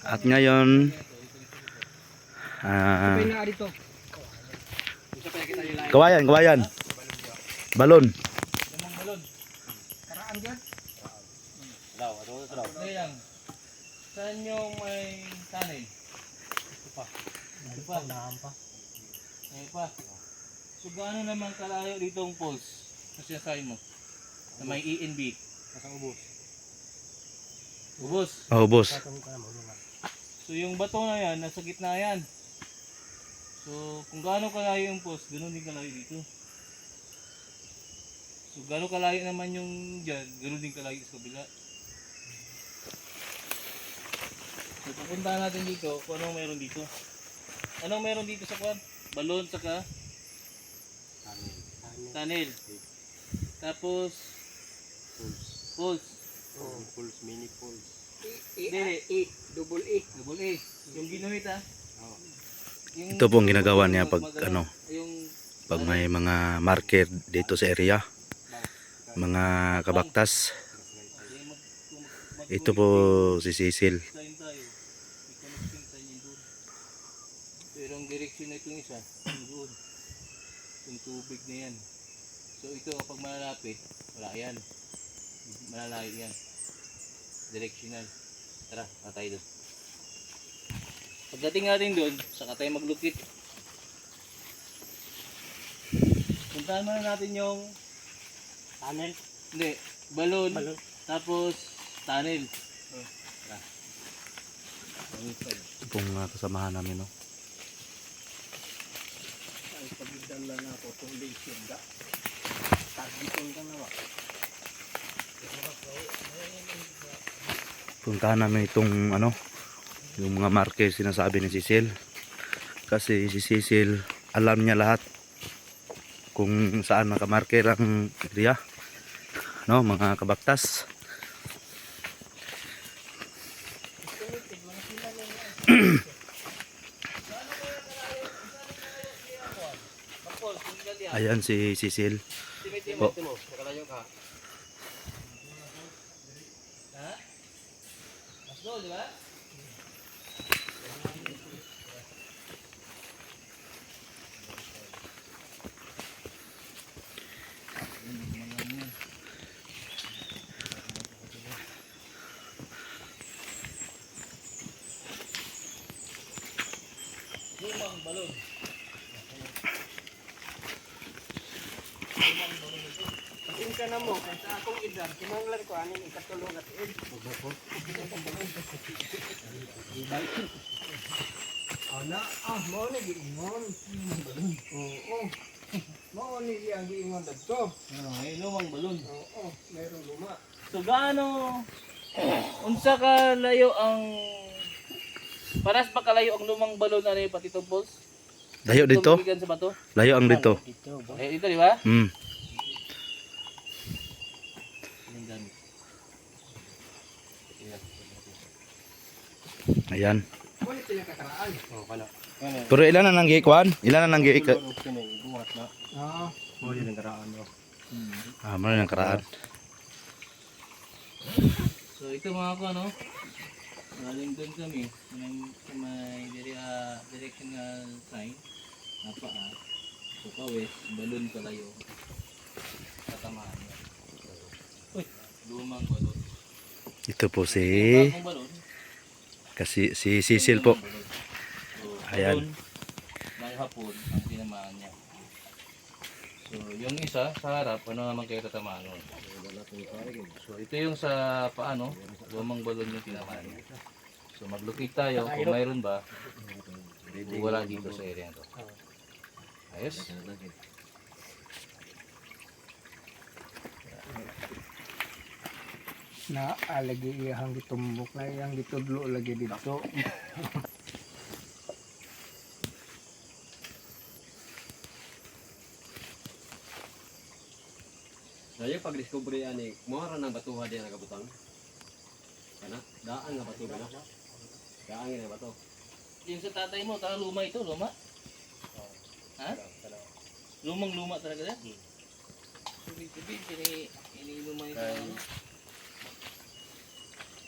At ngayon, Sabay na dito. kawayan. Balon. Limang balon. Karaan dyan. Ayan. Saan yung may tanay? Ito pa. Nahan pa. Ngayon pa. So gaano naman kalayo dito ang pulse? Kasi sinasabi mo. Na may ENB. Kasang ubos. Ubos. Oh, boss. So yung bato na yan, nasa gitna yan. So kung gaano kalayo yung pulse, ganoon din kalayo dito. So gaano kalayo naman yung dyan, ganoon din kalayo sa kabila. So pupuntahan natin dito kung anong meron dito. Anong meron dito sa kwan? Balon saka tunnel. Tapos pulse. Pulse, mini pulse. Double E. Yung ginuhit ha. Yung Ito pong ginagawa niya pag yung pag may mga marker dito sa area, mga kabaktas. Ito po si Cecil. sign tayo. May connecting sign yun doon. Pero ang direksyon na itong isa, yung doon. Yung tubig na yan. So ito kapag malalapit, wala yan. Malalayo yan. Directional. Tara, patay doon. Pagdating natin doon, saka tayo maglukit. Puntahan muna natin yung Tunnel. hindi, balon. Tapos tunnel. Tara. Ito pong kasamahan namin, no. Ay, pagdala lang ako itong laser da. Tagitong ka na ba? Puntahan namin itong yung mga marker sinasabi ni Cecil. Kasi si Cecil alam niya lahat kung saan nakamarker ang area, no, mga kabaktas. Ayan si Cecil. Po. Nakalayo ka. Ha? Mas go, di ba? Lumang balon. Pasensya na mo, kung sa akong edad, kinanglan ko aning ikatulong at ed. Ana, mao ni giingon. Oo. Mao ni ang giingon dadto. Ay, lumang balon. Oo, mayroong luma. So gaano unsa ka layo ang paras pa kalayo ang lumang balon na pati itong pulse? Layo dito. Tumigigan sa bato? Layo ang dito. Eh, dito di ba? Yung gamit. Ayan. Mo ni pinakakaraan. Oh, kala. Pero ilan na nang giikuan? Ilan na nang giik? Buhat na. Mo ni karaan no. Mo na nang karaan. So ito mga ko ano, galing doon kami sa may directional sign na paa, sukawis, balon kalayo, tatamaan niya. Uy, lumang balon. Ito po si Bagong balon. kasi si Cecil po. So, Ayan. balon ng hapon ang tinamaan niya. So yung isa sa harap, ano naman kayo tatamaan nun? So ito yung sa paano, lumang balon yung tinamaan niya. So maglukit tayo kung mayroon ba o wala dito sa area to. Ayos? Na alagi iyang gitumbok na iyang gitudlo lagi dito. Saya pag-discover ani, mura nang batuha diyan nagabutang. Kana, daan nga bato ba? Daan nga bato. Yung sa tatay mo, tara luma ito, luma? Ha? Lumang luma talaga yan? Tubig-tubig, iniinuman ito.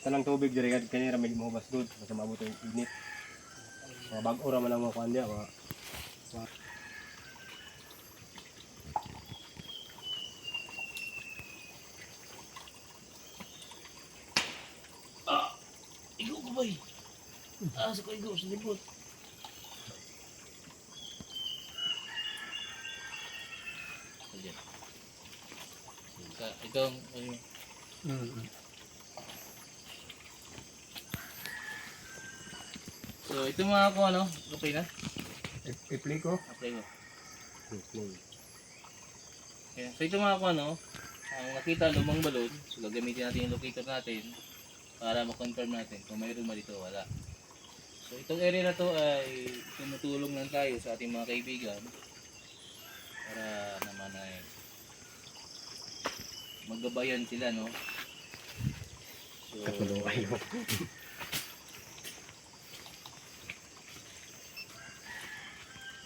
tanang tubig diri kad kani ra may mohubas gud basta maabot ang init. Mga bag-o ra man ang mga kuan diya, mga Igo ko bay. Sa ko igo sa libot. Ayan. Itong So ito mga ako ano, okay na? I-play ko. Okay mo. Okay. So ito mga ako ano, ang nakita lumang balon, so gagamitin natin yung locator natin para ma-confirm natin kung mayroon ba dito o wala. So itong area na to ay tumutulong lang tayo sa ating mga kaibigan para naman ay maggabayan sila, no? So, ano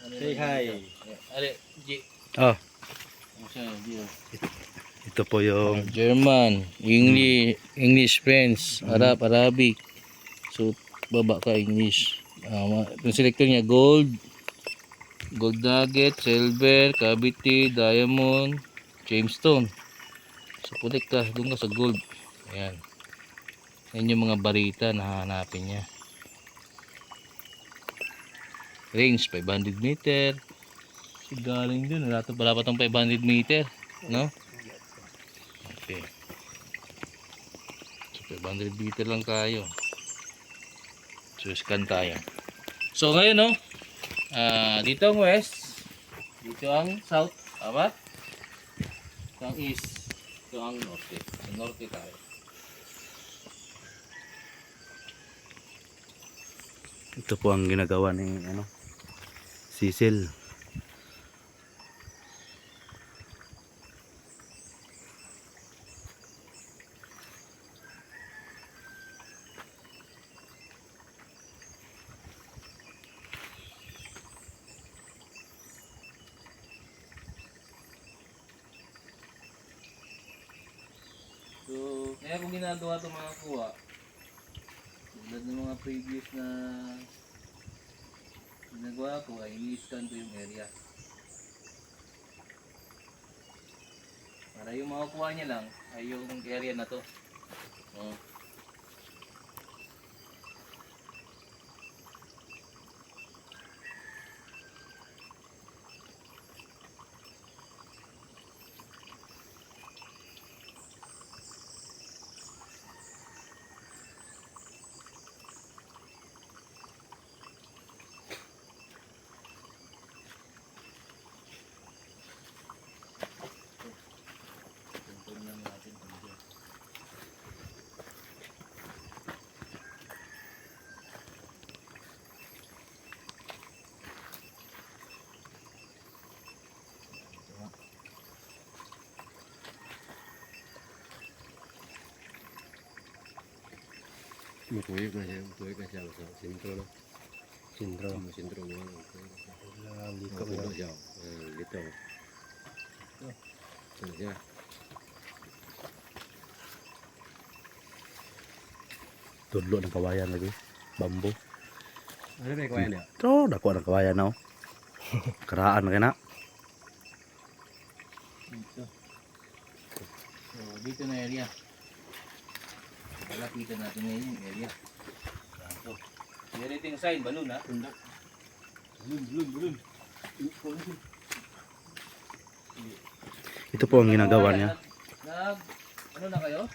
Say yun? hi. Ale, G. Oh, Ano siya, G? ito po yung German, English, French, Arab, Arabic. So, baba ka English. Yung selector niya, gold nugget, silver, cavity, diamond, gemstone. So, pulik ka, doon ka sa gold. Ayan. Yan yung mga barita na hahanapin niya. Range, 500 meter. So, galing dun. Wala pa itong 500 meter. No? Okay. So, 500 meter lang tayo. So, scan tayo. So, ngayon, no? Dito ang west. Dito ang south. Tama? Dito ang east. Dito ang norte. Sa norte tayo. ito po ang ginagawa ni Cecil. So, kaya kung ginagawa itong mga kuha, tulad ng mga previous na ginagawa ko ay ini-scan ko yung area. Para yung makukuha niya lang ay yung area na to. Oh. Tingnan natin kung dyan. Matuyog na siya sa sentro na. sindro. Sentro mo. Liko Ito siya. Dito. Ano siya? Tudlo ng kawayan lagi. Bambo. Ano ba kuya niya? Ito, dako ng kawayan na. Karaan ka na. Dito. So, dito na area. Lalapitan natin ngayon yung area. Ito. Yung rating sign, balon ha? Balon. Ito po ang ginagawa niya. Ano na kayo?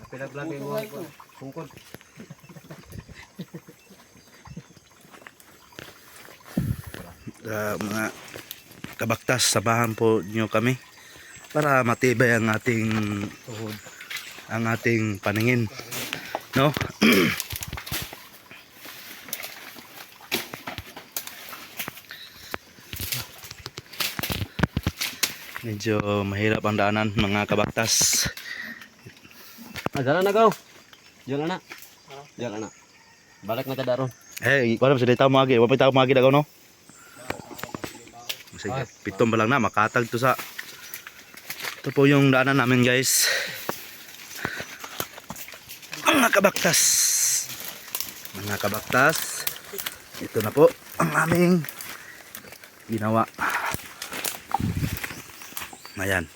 Pilag-lag Puto mo nga ito. pungkod. Mga kabaktas, samahan po niyo kami para matibay ang ating Tuhod. ang ating paningin, no? Medyo mahirap ang daanan mga kabaktas. Jalan na gaw. Jalan na. Balik na ta daron. Wala sa dito magi, wala pa tayo magi dagaw no. Sige, pitom pa lang na makatag to sa. Ito po yung daanan namin, guys. kabaktas. Mga kabaktas, ito na po ang aming ginawa. Ayan.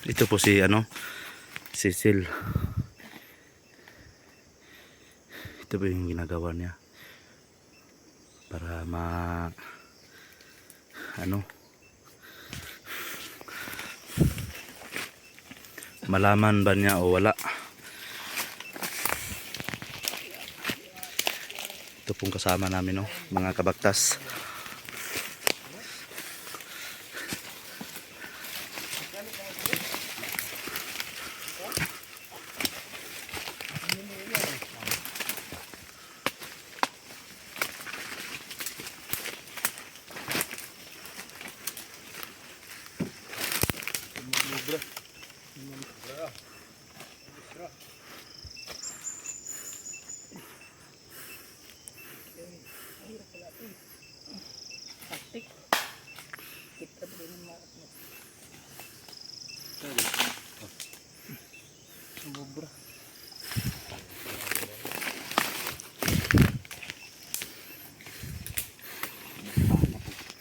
Ito po si Cecil. Ito po yung ginagawa niya para malaman ba niya o wala. Ito pong kasama namin, mga kabaktas. Plastic. Kita ba din mo? Sobra.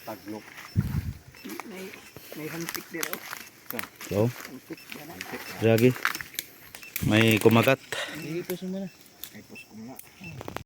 Taglok. May hantik din oh. So, Hantik yan. lagi may kumagat. Sige, puso mo na. Ay pus ko na.